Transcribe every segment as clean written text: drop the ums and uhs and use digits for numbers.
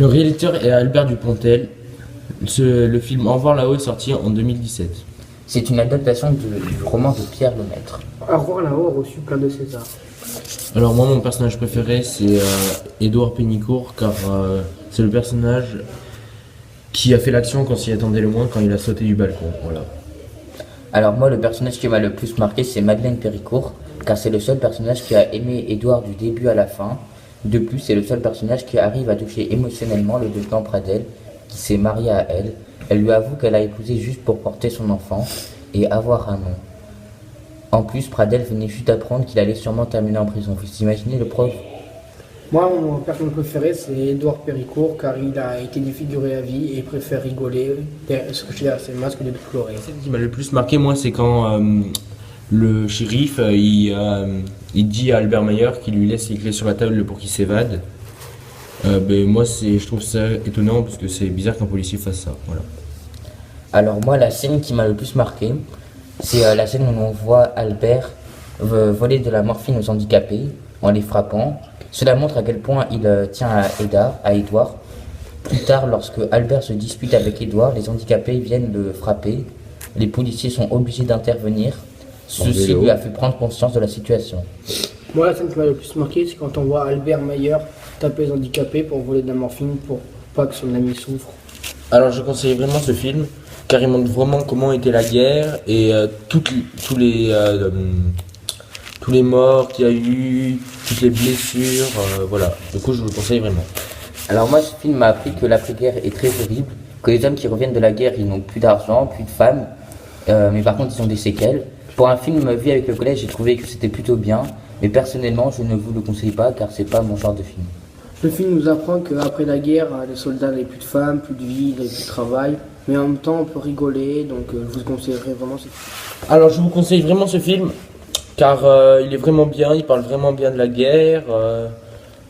Le réalisateur est Albert Dupontel. Le film Au revoir là-haut est sorti en 2017. C'est une adaptation du roman de Pierre Lemaître. Au revoir là-haut a reçu plein de César. Alors moi, mon personnage préféré, c'est Édouard Pénicourt, car c'est le personnage qui a fait l'action quand s'y attendait le moins, quand il a sauté du balcon. Voilà. Alors moi, le personnage qui m'a le plus marqué, c'est Madeleine Péricourt, car c'est le seul personnage qui a aimé Édouard du début à la fin. De plus, c'est le seul personnage qui arrive à toucher émotionnellement le lieutenant Pradel, qui s'est marié à elle. Elle lui avoue qu'elle a épousé juste pour porter son enfant et avoir un nom. En plus, Pradel venait juste d'apprendre qu'il allait sûrement terminer en prison. Vous imaginez le prof? Moi, mon personnage préféré, c'est Édouard Péricourt, car il a été défiguré à vie et il préfère rigoler. Ce que je dis là, c'est le masque de pleurer. Ce qui m'a le plus marqué, moi, c'est quand le shérif, il dit à Albert Mayer qu'il lui laisse les clés sur la table pour qu'il s'évade. Moi, je trouve ça étonnant, parce que c'est bizarre qu'un policier fasse ça. Voilà. Alors moi, la scène qui m'a le plus marqué, c'est la scène où on voit Albert voler de la morphine aux handicapés en les frappant. Cela montre à quel point il tient à Édouard. Plus tard, lorsque Albert se dispute avec Édouard, les handicapés viennent le frapper. Les policiers sont obligés d'intervenir. Ceci lui a fait prendre conscience de la situation. Moi, la scène qui m'a le plus marqué, c'est quand on voit Albert Mayer taper les handicapés pour voler de la morphine pour pas que son ami souffre. Alors, je conseille vraiment ce film, car il montre vraiment comment était la guerre et tous les morts qu'il y a eu, toutes les blessures, voilà. Du coup, je vous le conseille vraiment. Alors moi, ce film m'a appris que l'après-guerre est très horrible, que les hommes qui reviennent de la guerre, ils n'ont plus d'argent, plus de femmes, mais par contre, ils ont des séquelles. Pour un film vu avec le collège, j'ai trouvé que c'était plutôt bien, mais personnellement, je ne vous le conseille pas, car c'est pas mon genre de film. Le film nous apprend qu'après la guerre, les soldats n'avaient plus de femmes, plus de vie, n'avaient plus de travail. Mais en même temps, on peut rigoler, donc je vous conseillerais vraiment ce film. Alors, je vous conseille vraiment ce film, car il est vraiment bien, il parle vraiment bien de la guerre.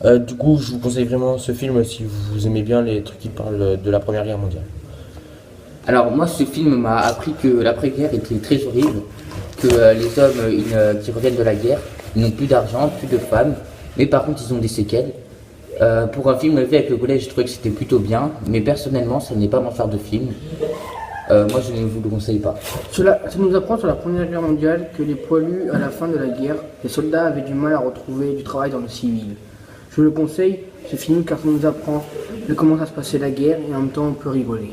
Du coup, je vous conseille vraiment ce film si vous aimez bien les trucs qui parlent de la Première Guerre mondiale. Alors moi, ce film m'a appris que l'après-guerre était très horrible, que les hommes qui reviennent de la guerre, ils n'ont plus d'argent, plus de femmes, mais par contre, ils ont des séquelles. Pour un film vu avec le collège, je trouvais que c'était plutôt bien, mais personnellement, ce n'est pas mon genre de film. Moi, je ne vous le conseille pas. Ça nous apprend sur la Première Guerre mondiale que les poilus, à la fin de la guerre, les soldats avaient du mal à retrouver du travail dans le civil. Je le conseille, ce film, car ça nous apprend de comment ça se passait la guerre et en même temps on peut rigoler.